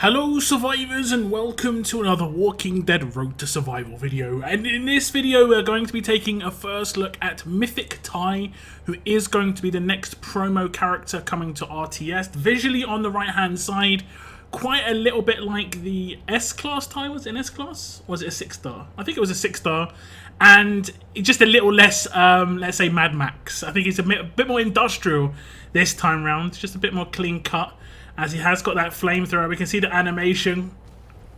Hello survivors and welcome to another Walking Dead Road to Survival video, and in this video we're going to be taking a first look at Mythic Tye, who is going to be the next promo character coming to RTS. Visually on the right hand side, quite a little bit like the S-Class Tye. Was it an S-Class? Was it a 6-star? I think it was a 6-star, and just a little less, let's say Mad Max. I think it's a bit more industrial this time round, just a bit more clean cut. As he has got that flamethrower, we can see the animation,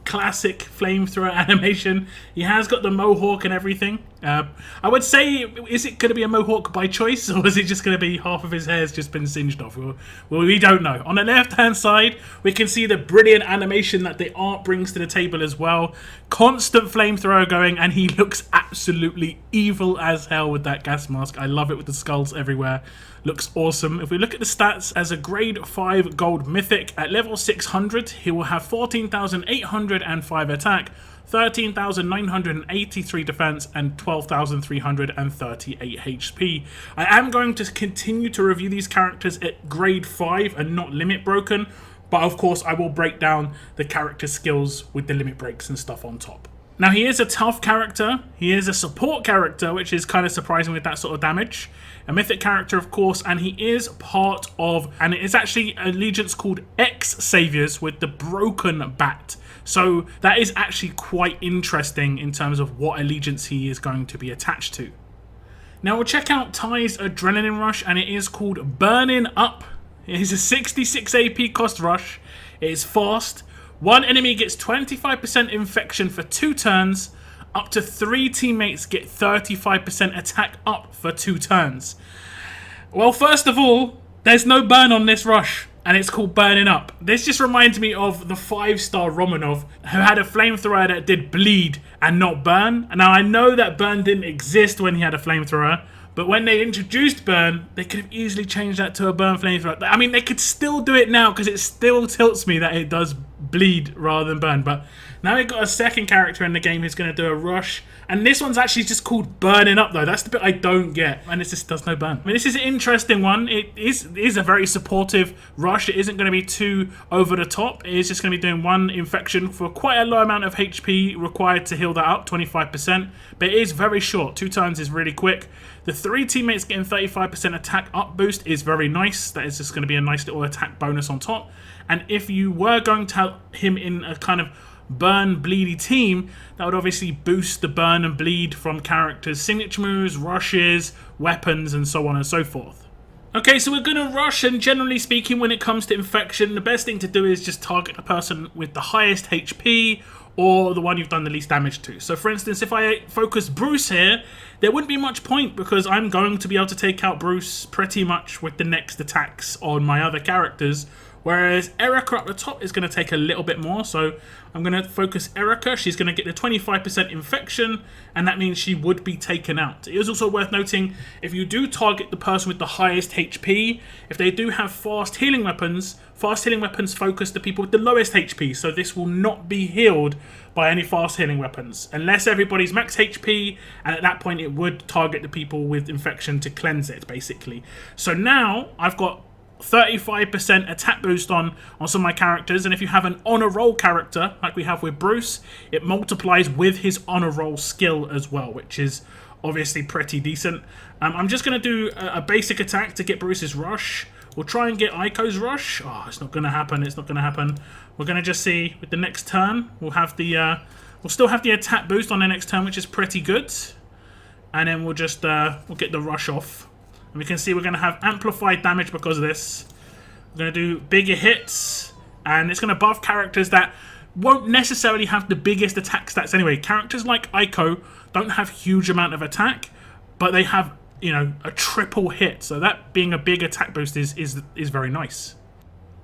classic flamethrower animation. He has got the mohawk and everything. I would say, is it going to be a mohawk by choice, or is it just going to be half of his hair's just been singed off? Well, we don't know. On the left-hand side, we can see the brilliant animation that the art brings to the table as well. Constant flamethrower going, and he looks absolutely evil as hell with that gas mask. I love it with the skulls everywhere. Looks awesome. If we look at the stats, as a grade 5 gold mythic at level 600, he will have 14,805 attack, 13,983 defense, and 12,338 HP. I am going to continue to review these characters at grade 5 and not limit broken, but of course I will break down the character skills with the limit breaks and stuff on top. Now, he is a tough character, he is a support character, which is kind of surprising with that sort of damage. A mythic character, of course, and he is part of, and it is actually allegiance called X Saviors with the Broken Bat. So that is actually quite interesting in terms of what allegiance he is going to be attached to. Now we'll check out Tye's Adrenaline Rush, and it is called Burning Up. It is a 66 AP cost rush, it is fast. One enemy gets 25% infection for 2 turns, up to 3 teammates get 35% attack up for 2 turns. Well, first of all, there's no burn on this rush, and it's called Burning Up. This just reminds me of the 5-star Romanov, who had a flamethrower that did bleed and not burn. Now, I know that burn didn't exist when he had a flamethrower, but when they introduced burn, they could have easily changed that to a burn flamethrower. I mean, they could still do it now because it still tilts me that it does bleed rather than burn. But now we've got a second character in the game who's going to do a rush. And this one's actually just called Burning Up, though. That's the bit I don't get. And it just does no burn. I mean, this is an interesting one. It is a very supportive rush. It isn't going to be too over the top. It is just going to be doing 1 infection for quite a low amount of HP required to heal that up, 25%. But it is very short. 2 turns is really quick. The 3 teammates getting 35% attack up boost is very nice. That is just going to be a nice little attack bonus on top. And if you were going to have him in a kind of burn bleedy team, that would obviously boost the burn and bleed from characters' signature moves, rushes, weapons, and so on and so forth. Okay, so we're going to rush, and generally speaking, when it comes to infection, the best thing to do is just target the person with the highest HP or the one you've done the least damage to. So for instance, if I focus Bruce here, there wouldn't be much point because I'm going to be able to take out Bruce pretty much with the next attacks on my other characters. Whereas Erica up the top is going to take a little bit more. So I'm going to focus Erica. She's going to get the 25% infection, and that means she would be taken out. It is also worth noting, if you do target the person with the highest HP, if they do have fast healing weapons focus the people with the lowest HP. So this will not be healed by any fast healing weapons, unless everybody's max HP, and at that point it would target the people with infection to cleanse it, basically. So now I've got 35% attack boost on some of my characters, and if you have an honor roll character like we have with Bruce, it multiplies with his honor roll skill as well, which is obviously pretty decent. I'm just going to do a basic attack to get Bruce's rush. We'll try and get Aiko's rush. Oh, it's not going to happen. It's not going to happen. We're going to just see with the next turn. We'll have the we'll still have the attack boost on the next turn, which is pretty good, and then we'll just we'll get the rush off. And we can see we're going to have amplified damage because of this. We're going to do bigger hits, and it's going to buff characters that won't necessarily have the biggest attack stats anyway. Characters like Aiko don't have huge amount of attack, but they have, you know, a triple hit. So that being a big attack boost is very nice.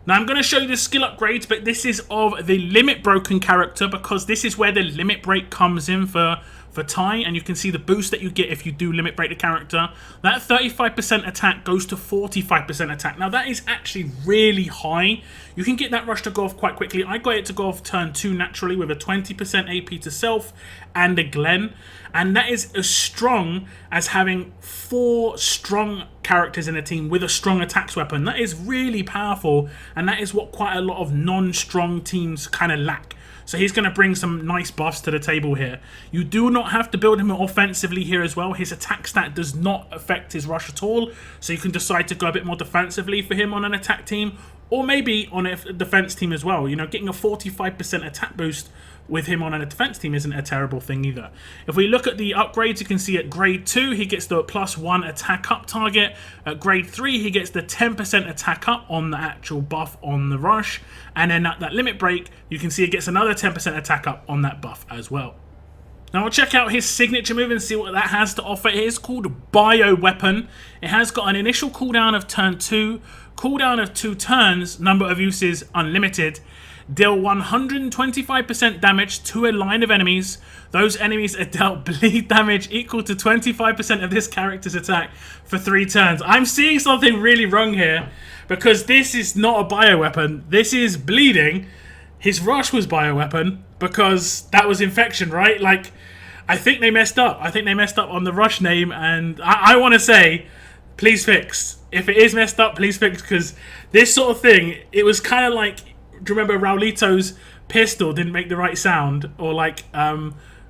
Now I'm going to show you the skill upgrades, but this is of the limit broken character because this is where the limit break comes in for for Tye, and you can see the boost that you get if you do limit break the character. That 35% attack goes to 45% attack. Now that is actually really high. You can get that rush to go off quite quickly. I got it to go off turn 2 naturally with a 20% AP to self and a Glen, and that is as strong as having 4 strong characters in a team with a strong attacks weapon. That is really powerful, and that is what quite a lot of non-strong teams kind of lack. So he's going to bring some nice buffs to the table here. You do not have to build him offensively here as well. His attack stat does not affect his rush at all. So you can decide to go a bit more defensively for him on an attack team, or maybe on a defense team as well. You know, getting a 45% attack boost with him on a defense team isn't a terrible thing either. If we look at the upgrades, you can see at grade 2 he gets the +1 attack up target. At grade 3 he gets the 10% attack up on the actual buff on the rush, and then at that limit break you can see it gets another 10% attack up on that buff as well. Now we'll check out his signature move and see what that has to offer. It is called Bio Weapon. It has got an initial cooldown of turn 2, cooldown of 2 turns, number of uses unlimited. Deal 125% damage to a line of enemies. Those enemies are dealt bleed damage equal to 25% of this character's attack for 3 turns. I'm seeing something really wrong here, because this is not a bioweapon. This is bleeding. His rush was bioweapon because that was infection, right? Like, I think they messed up. I think they messed up on the rush name, and I want to say, please fix. If it is messed up, please fix, because this sort of thing, it was kind of like, do you remember Raulito's pistol didn't make the right sound? Or like,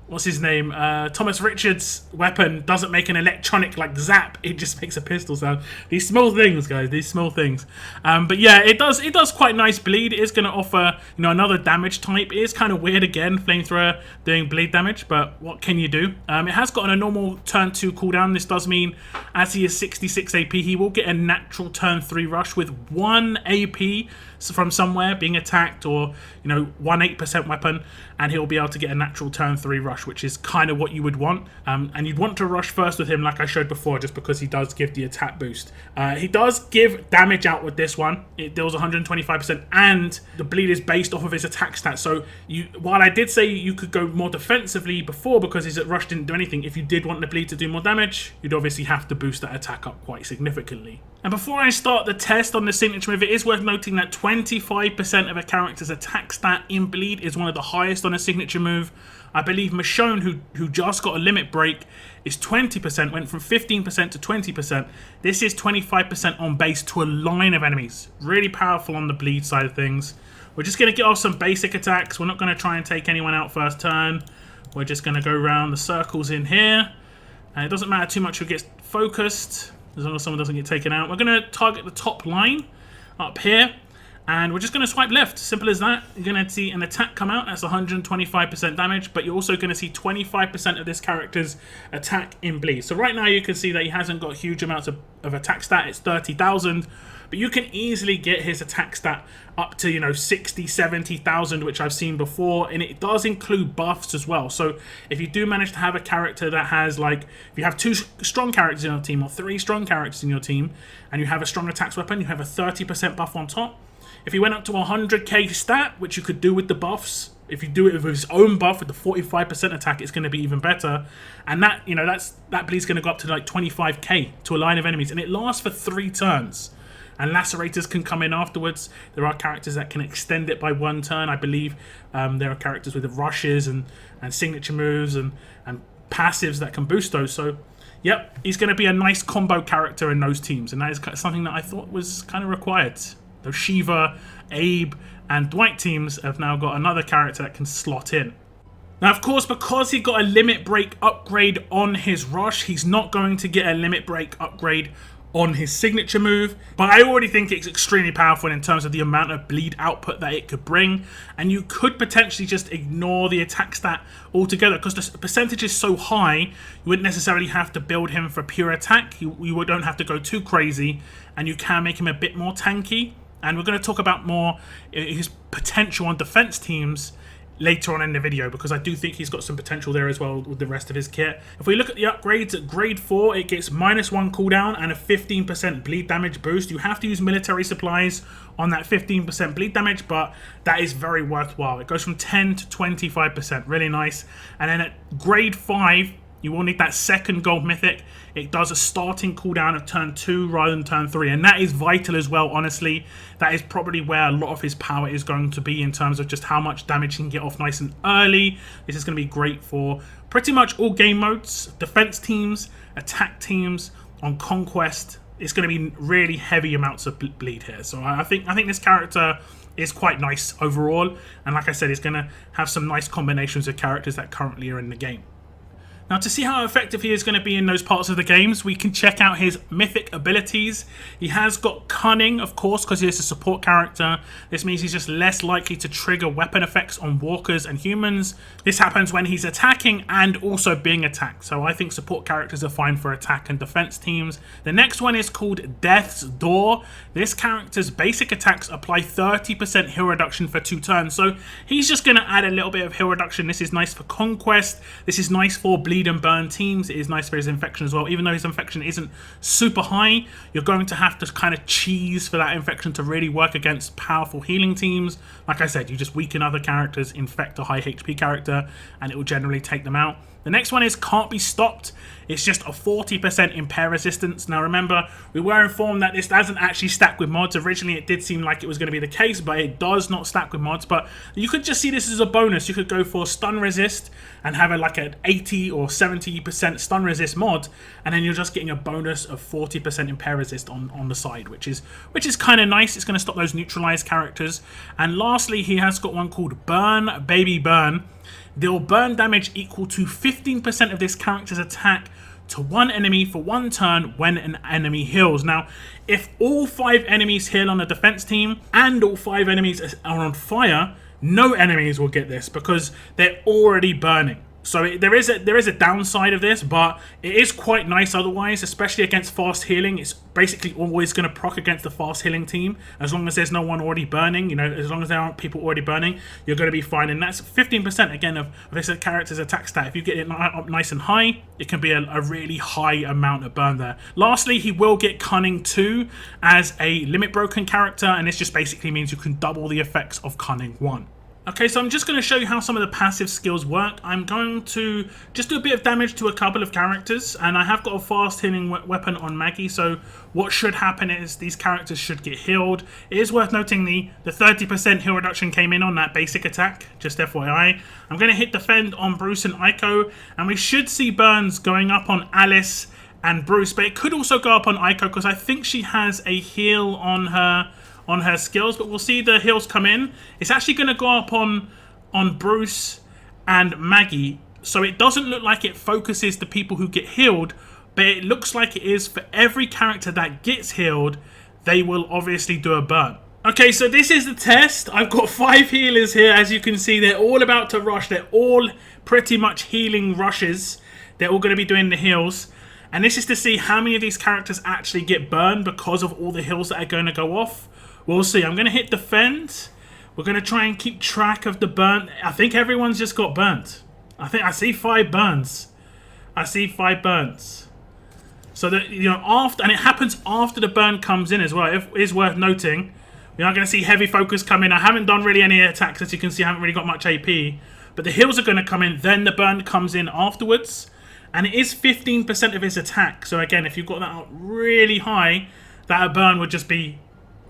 what's his name? Thomas Richards' weapon doesn't make an electronic like zap. It just makes a pistol sound. These small things, guys. These small things. But yeah, it does quite nice bleed. It is going to offer, you know, another damage type. It is kind of weird again, flamethrower doing bleed damage, but what can you do? It has got a normal turn 2 cooldown. This does mean as he is 66 AP, he will get a natural turn 3 rush with 1 AP from somewhere being attacked, or, you know, 1-8% weapon, and he'll be able to get a natural turn 3 rush, which is kind of what you would want. And you'd want to rush first with him, like I showed before, just because he does give the attack boost. He does give damage out with this one. It deals 125%, and the bleed is based off of his attack stats. So while I did say you could go more defensively before because his rush didn't do anything, if you did want the bleed to do more damage, you'd obviously have to boost that attack up quite significantly. And before I start the test on the signature move, it is worth noting that 25% of a character's attack stat in bleed is one of the highest on a signature move. I believe Michonne, who just got a limit break, is 20%, went from 15% to 20%. This is 25% on base to a line of enemies. Really powerful on the bleed side of things. We're just going to get off some basic attacks. We're not going to try and take anyone out first turn. We're just going to go around the circles in here. And it doesn't matter too much who gets focused, as long as someone doesn't get taken out. We're going to target the top line up here, and we're just going to swipe left. Simple as that. You're going to see an attack come out. That's 125% damage, but you're also going to see 25% of this character's attack in bleed. So right now you can see that he hasn't got huge amounts of attack stat. It's 30,000, but you can easily get his attack stat up to, you know, 60, 70,000, which I've seen before, and it does include buffs as well. So if you do manage to have a character that has, like, if you have 2 strong characters in your team or 3 strong characters in your team, and you have a strong attacks weapon, you have a 30% buff on top. If he went up to 100k stat, which you could do with the buffs, if you do it with his own buff with the 45% attack, it's going to be even better. And that, you know, that bleed's going to go up to like 25k to a line of enemies, and it lasts for 3 turns. And lacerators can come in afterwards. There are characters that can extend it by 1 turn. I believe there are characters with rushes and signature moves and passives that can boost those. So, yep, he's going to be a nice combo character in those teams, and that is something that I thought was kind of required. Those Shiva, Abe, and Dwight teams have now got another character that can slot in. Now, of course, because he got a limit break upgrade on his rush, he's not going to get a limit break upgrade on his signature move, but I already think it's extremely powerful in terms of the amount of bleed output that it could bring, and you could potentially just ignore the attack stat altogether because the percentage is so high. You wouldn't necessarily have to build him for pure attack. You don't have to go too crazy, and you can make him a bit more tanky. And we're going to talk about more his potential on defense teams later on in the video, because I do think he's got some potential there as well with the rest of his kit. If we look at the upgrades, at grade 4 it gets -1 cooldown and a 15% bleed damage boost. You have to use military supplies on that 15% bleed damage, but that is very worthwhile. It goes from 10 to 25%, really nice. And then at grade 5 you will need that second gold mythic. It does a starting cooldown of turn 2 rather than turn 3, and that is vital as well, honestly. That is probably where a lot of his power is going to be in terms of just how much damage he can get off nice and early. This is going to be great for pretty much all game modes, defense teams, attack teams, on Conquest. It's going to be really heavy amounts of bleed here. So I think this character is quite nice overall, and like I said, it's going to have some nice combinations of characters that currently are in the game. Now, to see how effective he is going to be in those parts of the games, we can check out his mythic abilities. He has got cunning, of course, because he is a support character. This means he's just less likely to trigger weapon effects on walkers and humans. This happens when he's attacking and also being attacked. So I think support characters are fine for attack and defense teams. The next one is called Death's Door. This character's basic attacks apply 30% heal reduction for 2 turns. So he's just going to add a little bit of heal reduction. This is nice for Conquest. This is nice for bleed and burn teams. It is nice for his infection as well. Even though his infection isn't super high, you're going to have to kind of cheese for that infection to really work against powerful healing teams. Like I said, you just weaken other characters, infect a high HP character, and it will generally take them out. The next one is Can't Be Stopped. It's just a 40% impair resistance. Now remember, we were informed that this doesn't actually stack with mods. Originally it did seem like it was going to be the case, but it does not stack with mods. But you could just see this as a bonus. You could go for stun resist and have like an 80 or 70% stun resist mod, and then you're just getting a bonus of 40% impair resist on the side, which is kind of nice. It's going to stop those neutralized characters. And lastly, he has got one called Burn Baby Burn. Deal burn damage equal to 15% of this character's attack to one enemy for 1 turn when an enemy heals. Now, if all 5 enemies heal on a defense team and all 5 enemies are on fire, no enemies will get this because they're already burning. So there is a downside of this, but it is quite nice otherwise, especially against fast healing. It's basically always going to proc against the fast healing team. As long as there's no one already burning, you know, as long as there aren't people already burning, you're going to be fine. And that's 15% again of this character's attack stat. If you get it up nice and high, it can be a really high amount of burn there. Lastly, he will get Cunning 2 as a limit broken character, and this just basically means you can double the effects of Cunning 1. Okay, so I'm just going to show you how some of the passive skills work. I'm going to just do a bit of damage to a couple of characters, and I have got a fast healing weapon on Maggie, so what should happen is these characters should get healed. It is worth noting the 30% heal reduction came in on that basic attack, just FYI. I'm going to hit defend on Bruce and Aiko, and we should see burns going up on Alice and Bruce, but it could also go up on Aiko because I think she has a heal on her skills, but we'll see the heals come in. It's actually going to go up on Bruce and Maggie, so it doesn't look like it focuses the people who get healed, but it looks like it is for every character that gets healed, they will obviously do a burn. Okay, so this is the test. I've got 5 healers here. As you can see, they're all about to rush. They're all pretty much healing rushes. They're all going to be doing the heals. And this is to see how many of these characters actually get burned because of all the heals that are going to go off. We'll see. I'm going to hit defend. We're going to try and keep track of the burn. I think everyone's just got burnt. I see 5 burns. I see 5 burns. So that, you know, after, and it happens after the burn comes in as well. It is worth noting. We're not going to see heavy focus come in. I haven't done really any attacks, as you can see. I haven't really got much AP. But the heals are going to come in. Then the burn comes in afterwards. And it is 15% of his attack. So again, if you've got that up really high, that burn would just be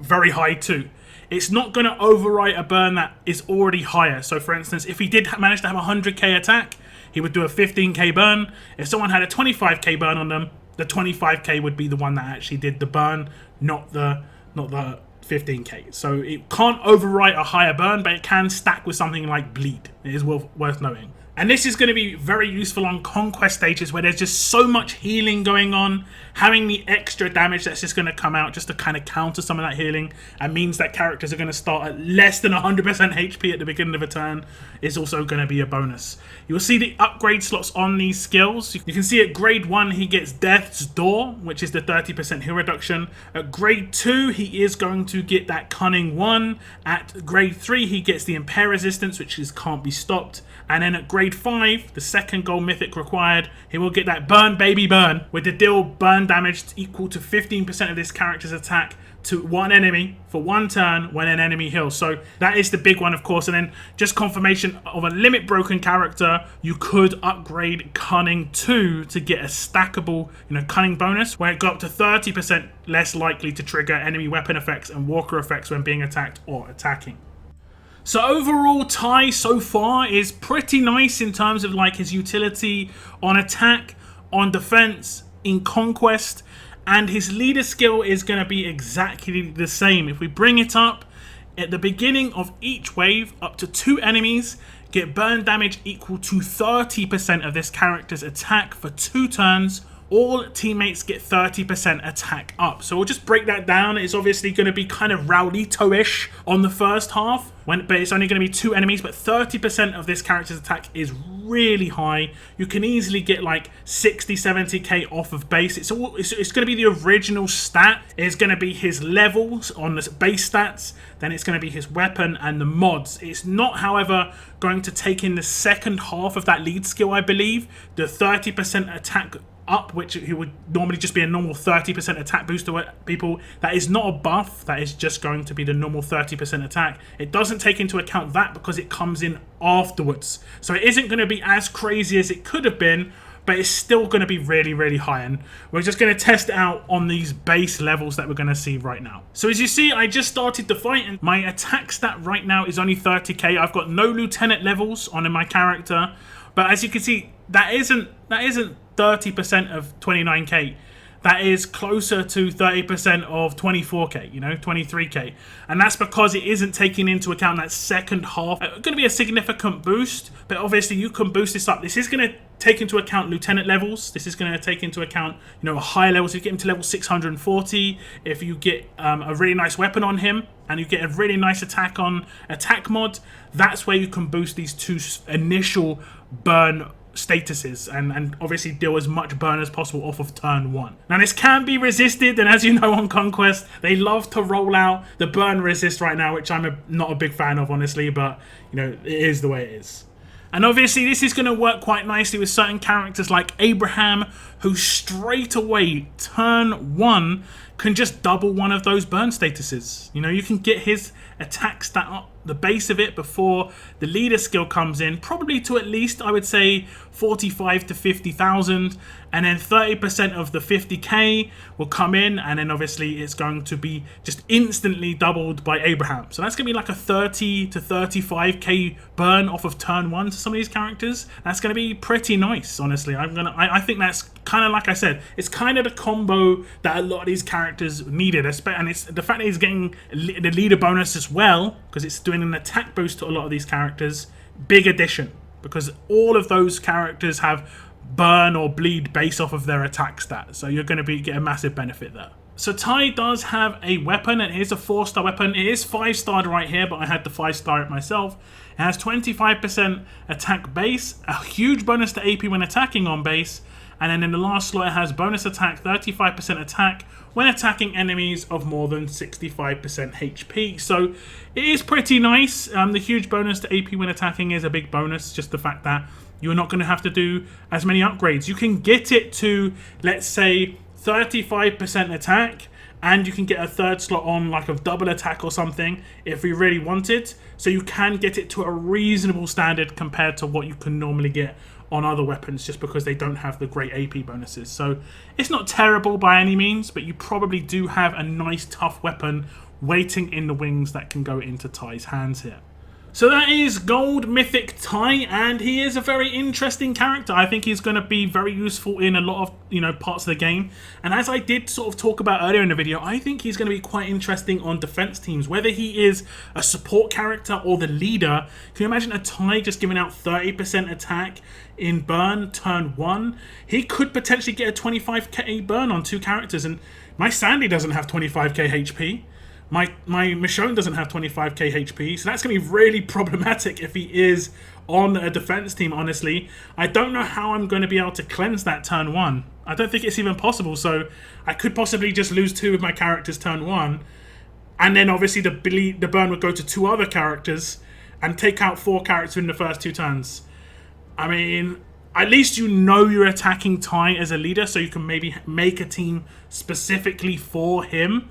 very high too. It's not going to overwrite a burn that is already higher. So for instance, if he did manage to have a 100k attack, he would do a 15k burn. If someone had a 25k burn on them, the 25k would be the one that actually did the burn, not the 15k. So it can't overwrite a higher burn, but it can stack with something like bleed. It is worth noting. And this is going to be very useful on Conquest stages where there's just so much healing going on. Having the extra damage that's just going to come out just to kind of counter some of that healing and means that characters are going to start at less than 100% HP at the beginning of a turn is also going to be a bonus. You'll see the upgrade slots on these skills. You can see at grade 1 he gets Death's Door, which is the 30% heal reduction. At grade 2 he is going to get that Cunning 1. At grade 3 he gets the Impair Resistance, which is can't be stopped. And then at grade 5, the second gold mythic required, he will get that Burn Baby Burn, with the deal burn damage equal to 15% of this character's attack to one enemy for one turn when an enemy heals. So that is the big one, of course. And then just confirmation of a limit broken character, you could upgrade Cunning 2 to get a stackable, Cunning bonus, where it got up to 30% less likely to trigger enemy weapon effects and walker effects when being attacked or attacking. So overall, Tye so far is pretty nice in terms of like his utility on attack, on defense, in Conquest, and his leader skill is going to be exactly the same. If we bring it up, at the beginning of each wave, up to 2 enemies get burn damage equal to 30% of this character's attack for 2 turns. All teammates get 30% attack up. So we'll just break that down. It's obviously going to be kind of Raulito-ish on the first half, but it's only going to be 2 enemies, but 30% of this character's attack is really high. You can easily get like 60, 70k off of base. It's going to be the original stat. It's going to be his levels on the base stats. Then it's going to be his weapon and the mods. It's not, however, going to take in the second half of that lead skill, I believe. The 30% attack up, which he would normally just be a normal 30% attack boost to people. That is not a buff. That is just going to be the normal 30% attack. It doesn't take into account that because it comes in afterwards. So it isn't going to be as crazy as it could have been, but it's still going to be really, really high. And we're just going to test it out on these base levels that we're going to see right now. So as you see, I just started the fight and my attack stat right now is only 30k. I've got no lieutenant levels on my character. But as you can see, that isn't 30% of 29k. That is closer to 30% of 24k, 23k. And that's because it isn't taking into account that second half. Going to be a significant boost, but obviously you can boost this up. This is going to take into account lieutenant levels. This is going to take into account, higher levels. If you get him to level 640, if you get a really nice weapon on him, and you get a really nice attack on attack mod, that's where you can boost these 2 initial burn statuses and obviously deal as much burn as possible off of turn 1. Now this can be resisted, and as you know on Conquest, they love to roll out the burn resist right now, which I'm not a big fan of, honestly, but it is the way it is. And obviously this is going to work quite nicely with certain characters like Abraham, who straight away turn 1 can just double one of those burn statuses. You can get his attack stat up, the base of it, before the leader skill comes in, probably to at least, I would say, 45 to 50,000, and then 30% of the 50k will come in, and then obviously it's going to be just instantly doubled by Abraham. So that's going to be like a 30 to 35k burn off of turn 1 to some of these characters. That's going to be pretty nice, honestly. I think that's kind of, like I said, it's kind of the combo that a lot of these characters needed, and it's the fact that he's getting the leader bonus as well, because it's doing an attack boost to a lot of these characters. Big addition, because all of those characters have burn or bleed based off of their attack stat, so you're going to get a massive benefit there. So Tye does have a weapon, and it is a 4-star weapon. It is 5-starred right here, but I had to 5-star it myself. It has 25% attack base, a huge bonus to AP when attacking on base, and then in the last slot it has bonus attack, 35% attack when attacking enemies of more than 65% HP. So it is pretty nice. The huge bonus to AP when attacking is a big bonus, just the fact that you're not going to have to do as many upgrades. You can get it to, let's say, 35% attack, and you can get a 3rd slot on like a double attack or something if we really want it. So you can get it to a reasonable standard compared to what you can normally get on other weapons, just because they don't have the great AP bonuses. So it's not terrible by any means, but you probably do have a nice tough weapon waiting in the wings that can go into Tye's hands here. So that is Gold Mythic Tye, and he is a very interesting character. I think he's going to be very useful in a lot of, parts of the game. And as I did sort of talk about earlier in the video, I think he's going to be quite interesting on defense teams. Whether he is a support character or the leader, can you imagine a Tye just giving out 30% attack in burn turn 1? He could potentially get a 25k burn on 2 characters, and my Sandy doesn't have 25k HP. My Michonne doesn't have 25k HP, so that's going to be really problematic if he is on a defense team, honestly. I don't know how I'm going to be able to cleanse that turn 1. I don't think it's even possible, so I could possibly just lose 2 of my characters turn 1, and then obviously the burn would go to 2 other characters and take out 4 characters in the first 2 turns. I mean, at least you're attacking Tye as a leader, so you can maybe make a team specifically for him.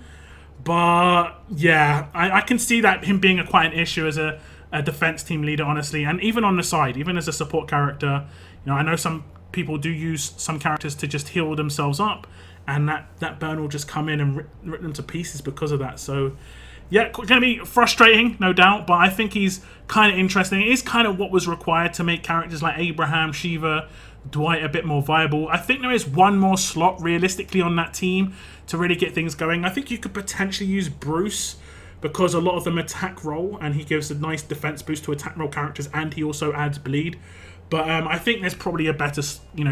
But yeah, I can see that him being quite an issue as a defense team leader, honestly, and even on the side, even as a support character. I know some people do use some characters to just heal themselves up, and that burn will just come in and rip them to pieces because of that. So yeah, going to be frustrating, no doubt, but I think he's kind of interesting. It is kind of what was required to make characters like Abraham, Shiva, Dwight a bit more viable. I think there is one more slot realistically on that team to really get things going. I think you could potentially use Bruce, because a lot of them attack roll and he gives a nice defense boost to attack roll characters, and he also adds bleed. But I think there's probably a better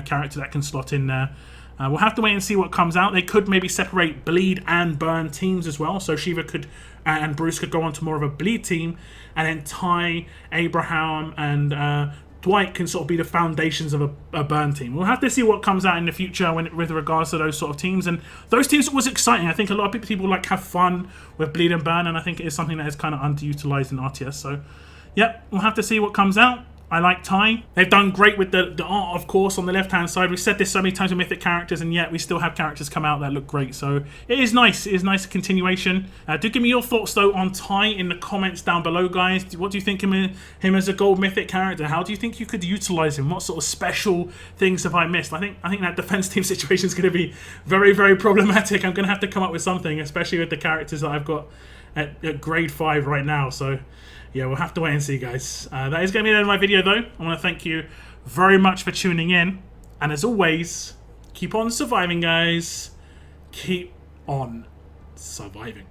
character that can slot in there. We'll have to wait and see what comes out. They could maybe separate bleed and burn teams as well, so Shiva could and Bruce could go on to more of a bleed team, and then Tye, Abraham and Dwight can sort of be the foundations of a burn team. We'll have to see what comes out in the future with regards to those sort of teams. And those teams was exciting. I think a lot of people have fun with bleed and burn, and I think it is something that is kind of underutilized in RTS. So, yeah, we'll have to see what comes out. I like Tye. They've done great with the art, of course, on the left-hand side. We've said this so many times with Mythic characters, and yet we still have characters come out that look great. So it is nice. It is nice continuation. Do give me your thoughts, though, on Tye in the comments down below, guys. What do you think of him as a Gold Mythic character? How do you think you could utilize him? What sort of special things have I missed? I think that defense team situation is going to be very, very problematic. I'm going to have to come up with something, especially with the characters that I've got at grade 5 right now. So yeah, we'll have to wait and see, guys. That is going to be the end of my video, though. I want to thank you very much for tuning in. And as always, keep on surviving, guys. Keep on surviving.